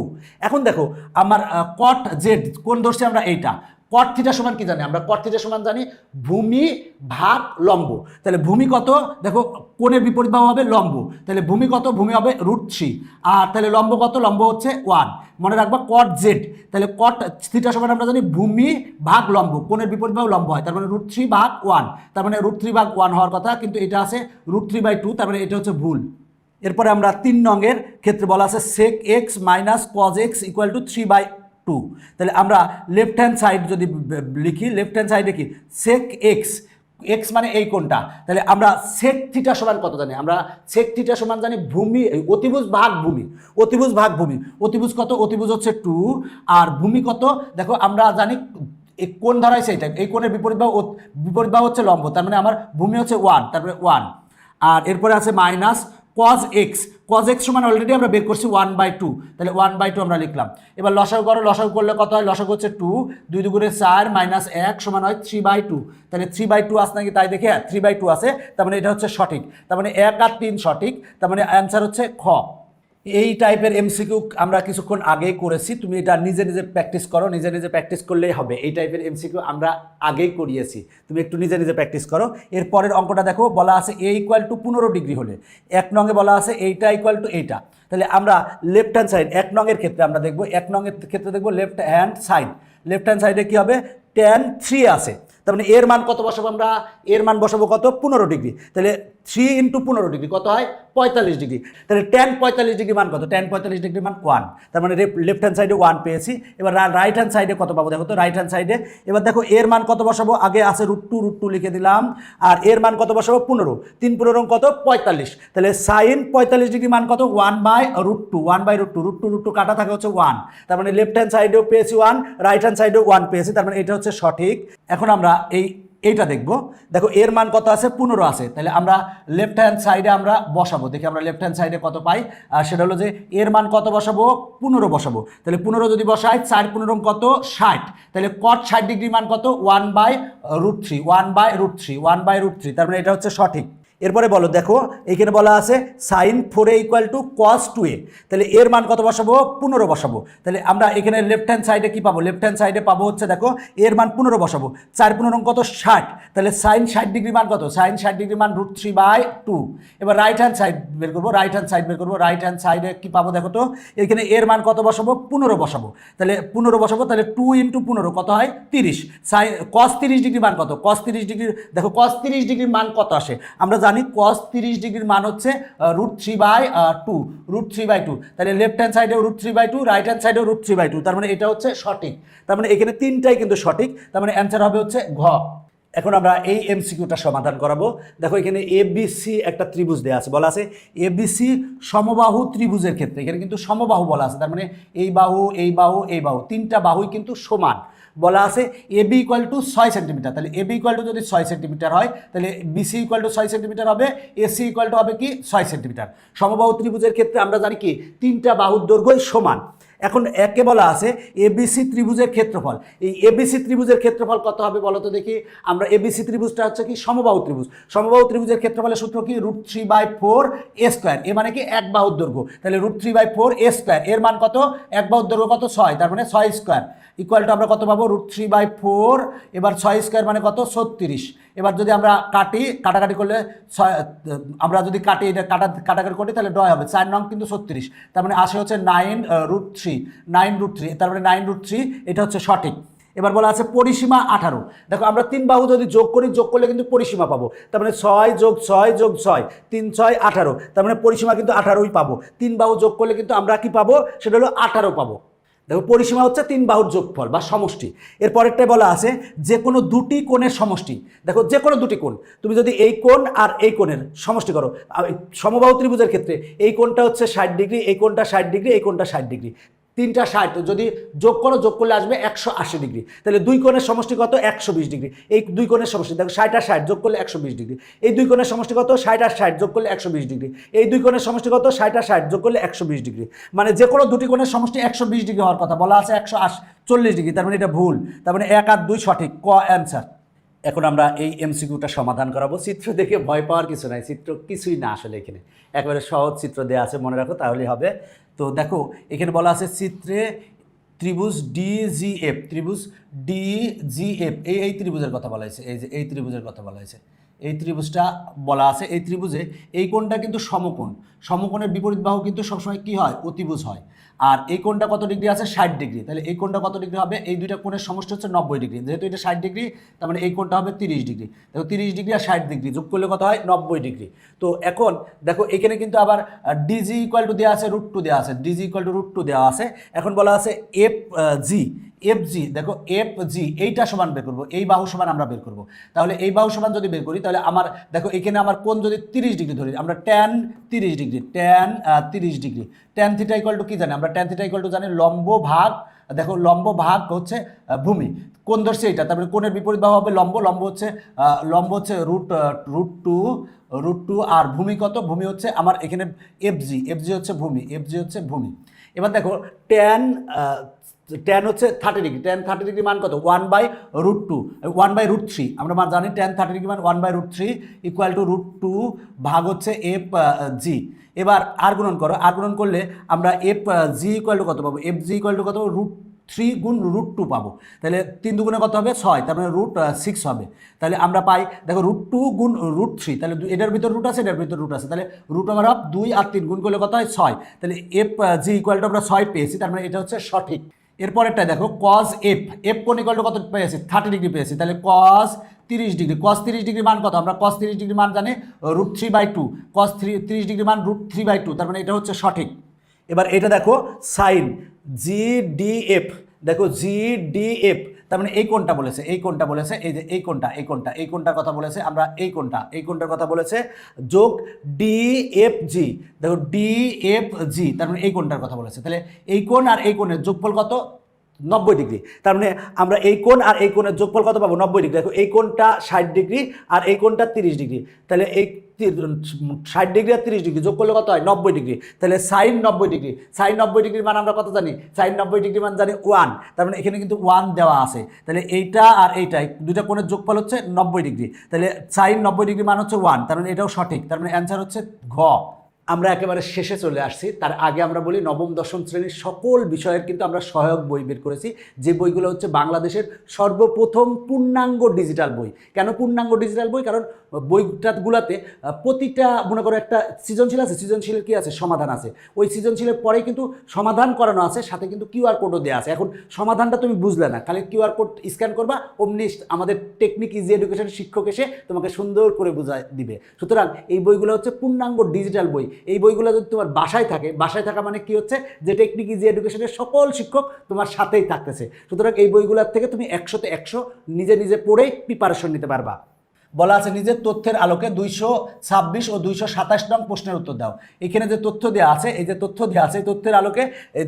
এখন দেখো আমার cot z কোণ ধরছি আমরা এইটা, cot থিটা সমান কি জানি, আমরা cot থিটা সমান জানি ভূমি ভাগ লম্ব, তাহলে ভূমি কত, দেখো কোণের বিপরীত বাহু হবে লম্ব, তাহলে ভূমি কত, ভূমি হবে √3 আর তাহলে লম্ব কত, লম্ব হচ্ছে 1, মনে রাখবা cot z, তাহলে cot থিটা সমান আমরা জানি ভূমি ভাগ লম্ব, কোণের বিপরীত বাহু লম্ব হয়, তার মানে √3/1, তার মানে √3/1 হওয়ার কথা, কিন্তু এটা আছে √3/2, তার মানে এটা হচ্ছে ভুল। এরপরে আমরা 3 নঙ্গের ক্ষেত্রে বলা আছে sec x minus cos x equal to 3/2, তাহলে আমরা লেফট হ্যান্ড সাইড যদি লিখি, লেফট হ্যান্ড সাইডে কি sec x, x মানে এই কোণটা, তাহলে আমরা sec থিটা সমান কত জানি, আমরা sec থিটা সমান জানি ভূমি অতিভুজ ভাগ ভূমি, অতিভুজ ভাগ ভূমি, অতিভুজ কত, অতিভুজ হচ্ছে 2 আর ভূমি কত, দেখো আমরা জানি এই কোণ ধরাইছে এটা, এই কোণের বিপরীত বাহু হচ্ছে লম্ব, তার মানে আমার ভূমি হচ্ছে 1, তারপরে 1 আর এরপরে আছে minus cos x, cos x সমান অলরেডি আমরা বের করছি 1/2, তাহলে 1/2 আমরা লিখলাম। এবার লসাগু করো, লসাগু করলে কত হয়, লসাগু হচ্ছে 2, 2 দুগুণে 4 মাইনাস 1 সমান হয় 3/2, তাহলে 3/2 আসে নাকি তাই দেখে 3/2 আছে, তার মানে এটা হচ্ছে সঠিক, তার মানে 1 আর 3 সঠিক, তার মানে অ্যান্সার হচ্ছে খ। এই টাইপের এমসিকিউ আমরা কিছুক্ষণ আগেই করেছি, তুমি এটা নিজে নিজে প্র্যাকটিস করো, নিজে নিজে প্র্যাকটিস করলেই হবে। এই টাইপের এমসিকিউ আমরা আগেই করিয়েছি, তুমি একটু নিজে নিজে প্র্যাকটিস করো। এর পরের অঙ্কটা দেখো, বলা আছে a ইকুয়াল টু 15 ডিগ্রি হলে, 1 নঙে বলা আছে এইটা ইকুয়াল টু এইটা, তাহলে আমরা লেফট হ্যান্ড সাইড 1 নঙের ক্ষেত্রে আমরা দেখবো, 1 নঙের ক্ষেত্রে দেখবো left hand side, left hand সাইডে কী হবে, tan 3 আছে, তার মানে এর মান কত বসাবো আমরা, এর মান বসাবো কত 15 ডিগ্রি, তাহলে 3 × 15 ডিগ্রি কত হয় 45 ডিগ্রি, তাহলে tan 45 ডিগ্রি মান কত, tan 45 ডিগ্রি মান 1, তার মানে লেফট হ্যান্ড সাইডে 1 পেয়েছি। এবার রাইট হ্যান্ড সাইডে কত পাবো দেখো তো, রাইট হ্যান্ড সাইডে এবার দেখো এর মান কত বসাবো, আগে আছে √2 লিখে দিলাম, আর এর মান কত বসাবো 15, 3 15 কত 45, তাহলে সাইন 45 ডিগ্রি মান কত 1/√2, 1/√2 কাটা থাকে হচ্ছে 1, তার মানে লেফট হ্যান্ড সাইডেও পেয়েছি 1, রাইট হ্যান্ড সাইডেও 1 পেয়েছি, তার মানে এটা হচ্ছে সঠিক। এখন আমরা এইটা দেখব, দেখো এর মান কত আছে 15 আছে, তাহলে আমরা লেফট হ্যান্ড সাইডে আমরা বসাবো, দেখি আমরা লেফট হ্যান্ড সাইডে কত পাই, আর সেটা হলো যে এর মান কত বসাবো 15 বসাবো, তাহলে 15 যদি বসাই 4 15 কত 60, তাহলে cot 60 ডিগ্রি মান কত 1/√3, 1/√3, তার মানে এটা হচ্ছে সঠিক। এরপরে বলো দেখো এইখানে বলা আছে sin 4a = cos 2a, তাহলে এর মান কত বসাবো 15 বসাবো, তাহলে আমরা এখানে লেফট হ্যান্ড সাইডে কি পাবো, লেফট হ্যান্ড সাইডে পাবো হচ্ছে দেখো এর মান 15 বসাবো, 4 15 কত 60, তাহলে sin 60 ডিগ্রি মান কত, sin 60 ডিগ্রি মান √3/2। এবার রাইট হ্যান্ড সাইড বের করবো, রাইট হ্যান্ড সাইডে কি পাবো দেখো তো, এখানে এর মান কত বসাবো 15 বসাবো, তাহলে 15 বসাবো, তাহলে 2 × 15 কত হয় 30, cos 30 ডিগ্রি মান কত, cos 30 ডিগ্রি দেখো cos 30 ডিগ্রির মান কত আসে, আমরা জানি cos 30 ডিগ্রির মান হচ্ছে √3/2, তাহলে লেফট হ্যান্ড সাইডেও √3/2, রাইট হ্যান্ড সাইডেও √3/2, তার মানে এটা হচ্ছে সঠিক। তার মানে এখানে তিনটাই কিন্তু সঠিক, তার মানে অ্যান্সার হবে হচ্ছে ঘ। এখন আমরা এই এমসিকিউটা সমাধান করাবো। দেখো এখানে এবিসি একটা ত্রিভুজ দেওয়া আছে, বলা আছে এবিসি সমবাহু ত্রিভুজের ক্ষেত্রে, এখানে কিন্তু সমবাহু বলা আছে, তার মানে এই বাহু এই বাহু এই বাহু তিনটা বাহুই কিন্তু সমান, বলা আছে এবি = 6 সেন্টিমিটার, তাহলে এবি = যদি 6 সেন্টিমিটার হয় তাহলে বিসি = 6 সেন্টিমিটার হবে, এসি হবে কি 6 সেন্টিমিটার। সমবাহু ত্রিভুজের ক্ষেত্রে আমরা জানি কি তিনটা বাহুর দৈর্ঘ্যই সমান। এখন একে বলা আছে এবিসি ত্রিভুজের ক্ষেত্রফল, এই এবিসি ত্রিভুজের ক্ষেত্রফল কত হবে বলো তো দেখি, আমরা এবিসি ত্রিভুজটা হচ্ছে কি সমবাহু ত্রিভুজ, সমবাহু ত্রিভুজের ক্ষেত্রফলের সূত্র কি √3/4a², এ মানে কি এক বাহুর দৈর্ঘ্য, তাহলে √3/4a², এর মান কত, এক বাহুর দৈর্ঘ্য কত 6, তার মানে 6² আমরা কত পাবো √3/4, এবার 6² মানে কত 36, এবার যদি আমরা কাটাকাটি করলে আমরা যদি কাটি এটা কাটাকাটি করি তাহলে ডয় হবে, 4 নং কিন্তু 36, তার মানে আসে হচ্ছে 9√3, তার মানে 9√3, এটা হচ্ছে সঠিক। এবার বলা আছে পরিসীমা 18, দেখো আমরা তিন বাহু যদি যোগ করলে কিন্তু পরিসীমা পাবো, তার মানে 6 + 6 + 6 3 6 18, তার মানে পরিসীমা কিন্তু 18ই পাবো, তিন বাহু যোগ করলে কিন্তু আমরা কি পাবো সেটা হলো 18 পাবো। দেখো পরিসীমা হচ্ছে তিন বাহুর যোগফল বা সমষ্টি। এর পরেরটাই বলা আছে যে কোনো দুটি কোণের সমষ্টি, দেখো যে কোনো দুটি কোণ, তুমি যদি এই কোণ আর এই কোণের সমষ্টি করো, সমবাহু ত্রিভুজের ক্ষেত্রে এই কোণটা হচ্ছে 60 ডিগ্রি, এই কোণটা 60 ডিগ্রি, এই কোণটা 60 ডিগ্রি, তিনটা 60 যদি যোগ করলে আসবে 180 ডিগ্রি, তাহলে দুই কোণের সমষ্টি কত 120 ডিগ্রি, এই দুই কোণের সমষ্টি দেখো 60 আর 60 যোগ করলে 120 ডিগ্রি, এই দুই কোণের সমষ্টি কত 60 আর 60 যোগ করলে 120 ডিগ্রি, এই দুই কোণের সমষ্টি কত 60 আর 60 যোগ করলে 120 ডিগ্রি, মানে যে কোনো দুটি কোণের সমষ্টি 120 ডিগ্রি হওয়ার কথা, বলা আছে 140 ডিগ্রি, তার মানে এটা ভুল, তার মানে 1 আর 2 সঠিক, ক অ্যান্সার। এখন আমরা এই এমসিকিউটা সমাধান করাবো। চিত্র দেখে ভয় পাওয়ার কিছু নাই, চিত্র কিছুই না আসলে, এখানে একেবারে সহজ চিত্র দেওয়া আছে, মনে রাখো তাহলেই হবে। তো দেখো এখানে বলা আছে চিত্রে ত্রিভুজ ডিজিএফ, এই ত্রিভুজের কথা বলা হয়েছে, এই যে এই ত্রিভুজের কথা বলা হয়েছে, এই ত্রিভুজটা বলা আছে, এই ত্রিভুজে এই কোণটা কিন্তু সমকোণ, সমকোণের বিপরীত বাহু কিন্তু সবসময় কি হয় অতিভুজ হয়, আর এই কোণটা কত ডিগ্রি আছে 60 ডিগ্রি, তাহলে এই কোণটা কত ডিগ্রি হবে, এই দুইটা কোণের সমষ্টি হচ্ছে 90 ডিগ্রি, যেহেতু এটা 60 ডিগ্রি তার মানে এই কোণটা হবে 30 ডিগ্রি, দেখো 30 ডিগ্রি আর 60 ডিগ্রি যোগ করলে কত হয় 90 ডিগ্রি। তো এখন দেখো এখানে কিন্তু আবার ডিজি = দেওয়া আছে √2 দেওয়া আছে, ডিজি = √2 দেওয়া আছে। এখন বলা আছে এফজি, দেখো এফজি এইটা সমান বের করবো, এই বাহু সমান আমরা বের করবো, তাহলে এই বাহু সমান যদি বের করি তাহলে আমার দেখো এখানে আমার কোণ যদি 30 ডিগ্রি ধরি, আমরা tan 30 ডিগ্রি, tan থিটা = কি জানি আমরা, tan থিটা = জানি লম্ব ভাগ, দেখো লম্ব ভাগ হচ্ছে ভূমি, কোণ ধরছে এটা, তারপরে কোণের বিপরীত বাহু হবে লম্ব হচ্ছে √2 আর ভূমি কত, ভূমি হচ্ছে আমার এখানে এফজি হচ্ছে ভূমি, এবার দেখো tan হচ্ছে 30 ডিগ্রি, tan 30 ডিগ্রি মান কত 1/√3, আমরা জানি tan 30 ডিগ্রি মান 1/√3 = √2 ভাগ হচ্ছে এফ জি। এবার আর গুণন করো, আর গুণন করলে আমরা এফ জি = কত পাবো, এফ জি = কত √3 গুণ √2 পাবো, তাহলে 3 দুগুণে কত হবে 6, তার মানে √6 হবে, তাহলে আমরা পাই দেখো √2 গুণ √3, তাহলে এটার ভিতর রুট আছে, এটার ভিতর রুট আছে, তাহলে √2 আর 3 গুণ করলে কত হয় 6, তাহলে এফ জি = আমরা 6 পেয়েছি, তার মানে এটা হচ্ছে সঠিক। এরপরেরটা দেখো কজ এফ, এফ কোণ ইকুয়াল টু কত পেয়েছি 30 ডিগ্রি পেয়েছি, তাহলে কজ 30 ডিগ্রি, কজ 30 ডিগ্রি মান কত, আমরা কজ 30 ডিগ্রি মান জানি √3/2, কজ 30 ডিগ্রি মান √3/2, তার মানে এটা হচ্ছে সঠিক। এবার এটা দেখো সাইন GDF, দেখো GDF, তার মানে এই কোণটা বলেছে, এই কোণটা বলেছে, এই যে এই কোণটা, এই কোণটা, এই কোণটার কথা বলেছে, আমরা এই কোণটা, এই কোণটার কথা বলেছে, যোগ DFG, দেখো DFG, তার মানে এই কোণটার কথা বলেছে, তাহলে এই কোণ আর এই কোণের যোগফল কত 90 ডিগ্রি, তার মানে আমরা এই কোণ আর এই কোণের যোগফল কত পাবো 90 ডিগ্রি। দেখো এই কোণটা 60 ডিগ্রি আর এই কোণটা 30 ডিগ্রি, তাহলে এই 60 ডিগ্রি আর 30 ডিগ্রি যোগ করলে কত হয় 90 ডিগ্রি, তাহলে সাইন 90 ডিগ্রি, সাইন 90 ডিগ্রির মান আমরা কত জানি, সাইন 90 ডিগ্রি মান জানি 1, তার মানে এখানে কিন্তু 1 দেওয়া আছে, তাহলে এইটা আর এইটা দুইটা কোণের যোগফল হচ্ছে 90 ডিগ্রি, তাহলে সাইন 90 ডিগ্রি মান হচ্ছে 1, তার মানে এটাও সঠিক, তার মানে অ্যান্সার হচ্ছে ঘ। আমরা একেবারে শেষে চলে আসছি, তার আগে আমরা বলি নবম দশম শ্রেণীর সকল বিষয়ের কিন্তু আমরা সহায়ক বই বের করেছি, যে বইগুলো হচ্ছে বাংলাদেশের সর্বপ্রথম পূর্ণাঙ্গ ডিজিটাল বই। কেন পূর্ণাঙ্গ ডিজিটাল বই? কারণ বইটাগুলোতে প্রতিটা মনে করো একটা সৃজনশীল আছে, সৃজনশীলের কি আছে সমাধান আছে, ওই সৃজনশীলের পরেই কিন্তু সমাধান করানো আছে, সাথে কিন্তু কিউআর কোডও দেওয়া আছে। এখন সমাধানটা তুমি বুঝলে না, খালি কিউআর কোড স্ক্যান করবা, অমনি আমাদের টেকনিক ইজি এডুকেশন শিক্ষক এসে তোমাকে সুন্দর করে বুঝাই দিবে। সুতরাং এই বইগুলো হচ্ছে পূর্ণাঙ্গ ডিজিটাল বই। এই বইগুলো যদি তোমার বাসায় থাকে, বাসায় থাকা মানে কি হচ্ছে যে টেকনিক ইজি এডুকেশনের সকল শিক্ষক তোমার সাথেই থাকতেছে। সুতরাং এই বইগুলোর থেকে তুমি 100তে 100 নিজে নিজে পড়েই প্রিপারেশন নিতে পারবা। বলা আছে নিজের তথ্যের আলোকে 226 ও 227 নং প্রশ্নের উত্তর দাও। এখানে যে তথ্য দেওয়া আছে, এই যে তথ্য দেওয়া আছে, এই তথ্যের আলোকে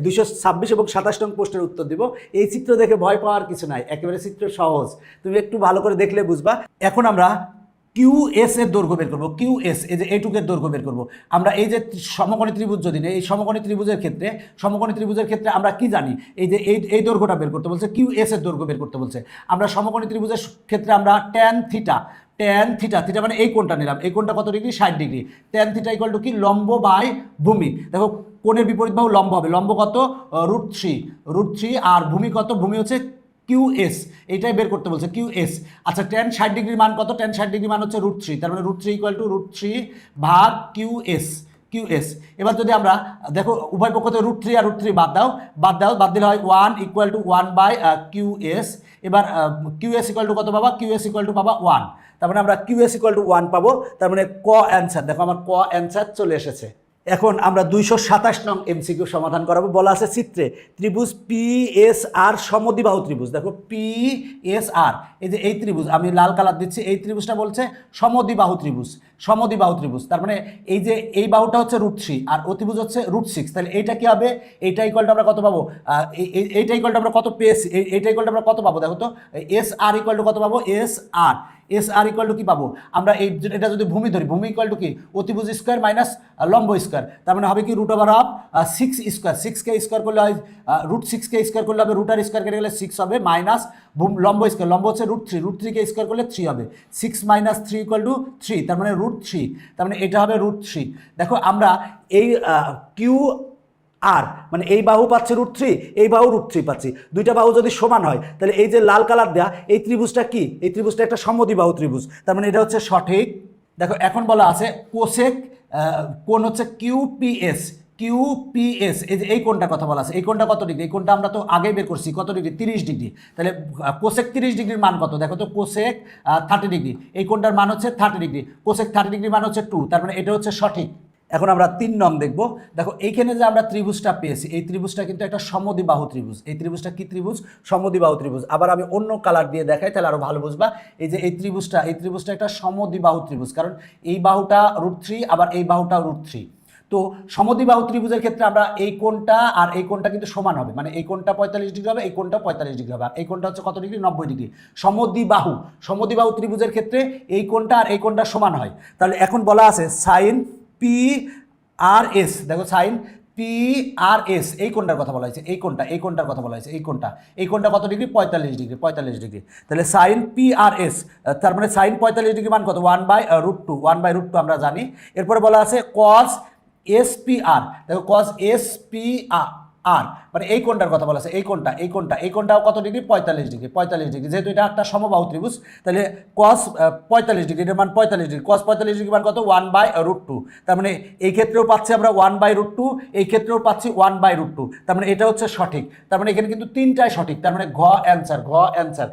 226 এবং 27 নং প্রশ্নের উত্তর দিব। এই চিত্র দেখে ভয় পাওয়ার কিছু নাই, একেবারে চিত্র সহজ, তুমি একটু ভালো করে দেখলে বুঝবা। এখন আমরা QS এর দৈর্ঘ্য বের করবো, QS এই যে এইটুকের দৈর্ঘ্য বের করবো। আমরা এই যে সমকোণী ত্রিভুজ যদি নেই, এই সমকোণী ত্রিভুজের ক্ষেত্রে আমরা কি জানি, এই যে এই দৈর্ঘ্যটা বের করতে বলছে, QS এর দৈর্ঘ্য বের করতে বলছে। আমরা সমকোণী ত্রিভুজের ক্ষেত্রে আমরা tan থিটা মানে এই কোণটা নিলাম, এই কোণটা কত degree 60 degree, tan theta equal two কি লম্ব বাই ভূমি। দেখো কোণের বিপরীত বাহু লম্ব হবে, লম্ব কত √3 আর ভূমি কত, ভূমি হচ্ছে QS, এইটাই বের করতে বলছে QS। আচ্ছা tan 60 ডিগ্রির মান কত, tan 60 ডিগ্রি মান হচ্ছে √3, তার মানে √3 ইকুয়াল টু √3 ভাগ QS। এবার যদি আমরা দেখো উভয় পক্ষ থেকে √3 আর √3 বাদ দিলে হয় 1 ইকুয়াল টু 1/QS। এবার QS ইকুয়াল টু কত পাবা, QS ইকুয়াল টু পাবা 1, তার মানে আমরা QS ইকুয়াল টু 1 পাবো, তার মানে ক অ্যান্সার। দেখো আমার ক অ্যান্সার চলে এসেছে। এখন আমরা 227 নং MCQ সমাধান করাবো। বলা আছে চিত্রে ত্রিভুজ PSR সমদ্বিবাহু ত্রিভুজ। দেখো PSR এই যে এই ত্রিভুজ, আমি লাল কালার দিচ্ছি, এই ত্রিভুজটা বলছে সমদ্বিবাহু ত্রিভুজ, তার মানে এই যে এই বাহুটা হচ্ছে √3 আর অতিভুজ হচ্ছে √6, তাহলে এইটা কি হবে, এইটা ইকুয়ালটা আমরা কত পাবো, এইটা ইকুয়ালটা আমরা কত পেয়েছি, এইটা ইকুয়ালটা আমরা কত পাবো, দেখো তো SR ইকুয়াল টু কত পাবো, SR ইকুয়াল টু কি পাবো আমরা, এটা যদি ভূমি ধরি, ভূমি ইকুয়াল টু কি অতিভুজ স্কোয়ার মাইনাস লম্ব স্কোয়ার, তার মানে হবে কি √6 স্কোয়ার, 6কে স্কোয়ার করলে হয় √6কে স্কোয়ার করলে হবে √আর স্কোয়ার কেটে গেলে 6 হবে, মাইনাস লম্ব স্কোয়ার, লম্ব হচ্ছে √3কে স্কোয়ার করলে 3 হবে, 6 - 3 ইকুয়াল টু 3, তার মানে √3, তার মানে এটা হবে √3। দেখো আমরা এই আর মানে এই বাহু পাচ্ছি √3, এই বাহু √3 পাচ্ছি, দুইটা বাহু যদি সমান হয় তাহলে এই যে লাল কালার দেয়া এই ত্রিভুজটা কি, এই ত্রিভুজটা একটা সমদ্বিবাহু ত্রিভুজ, তার মানে এটা হচ্ছে সঠিক। দেখো এখন বলা আছে কোসেক কোণ হচ্ছে QPS, এই যে এই কোণটার কথা বলা আছে, এই কোণটা কত ডিগ্রি, এই কোণটা আমরা তো আগেই বের করছি কত ডিগ্রি 30 ডিগ্রি, তাহলে কোসেক 30 ডিগ্রির মান কত, দেখো তো কোসেক 30 ডিগ্রি, এই কোণটার মান হচ্ছে 30 ডিগ্রি, কোসেক 30 ডিগ্রির মান হচ্ছে 2, তার মানে এটা হচ্ছে সঠিক। এখন আমরা 3 নং দেখব। দেখো এইখানে যে আমরা ত্রিভুজটা পেয়েছি, এই ত্রিভুজটা কিন্তু একটা সমদ্বিবাহু ত্রিভুজ, এই ত্রিভুজটা কি ত্রিভুজ, সমদ্বিবাহু ত্রিভুজ। আবার আমি অন্য কালার দিয়ে দেখাই তাহলে আরো ভালো বুঝবা। এই যে এই ত্রিভুজটা একটা সমদ্বিবাহু ত্রিভুজ, কারণ এই বাহুটা √3 আবার এই বাহুটা √3। তো সমদ্বিবাহু ত্রিভুজের ক্ষেত্রে আমরা এই কোণটা আর এই কোণটা কিন্তু সমান হবে, মানে এই কোণটা 45 ডিগ্রি হবে, এই কোণটা 45 ডিগ্রি হবে, আর এই কোণটা হচ্ছে কত ডিগ্রি 90 ডিগ্রি। সমদ্বিবাহু ত্রিভুজের ক্ষেত্রে এই কোণটা আর এই কোণটা সমান হয়। তাহলে এখন বলা আছে সাইন PRS, দেখো সাইন PRS এই কোণটার কথা বলা হয়েছে, এই কোণটার কথা বলা হয়েছে, এই কোণটা কত ডিগ্রি 45 ডিগ্রি, তাহলে সাইন PRS, তার মানে সাইন 45 ডিগ্রি মান কত 1/√2 আমরা জানি। এরপরে বলা আছে cos SPR, দেখো cos SPR আর মানে এই কোণটার কথা বলা আছে, এই কোণটাও কত ডিগ্রি, 45 ডিগ্রি, যেহেতু এটা একটা সমবাহু ত্রিভুজ তাহলে cos 45 ডিগ্রি, এটার মান 45 ডিগ্রি, cos 45 ডিগ্রি মান কত, 1/√2। তার মানে এই ক্ষেত্রেও পাচ্ছি আমরা 1/√2, এই ক্ষেত্রেও পাচ্ছি 1/√2, তার মানে এটা হচ্ছে সঠিক। তার মানে এখানে কিন্তু তিনটাই সঠিক, তার মানে ঘ অ্যান্সার।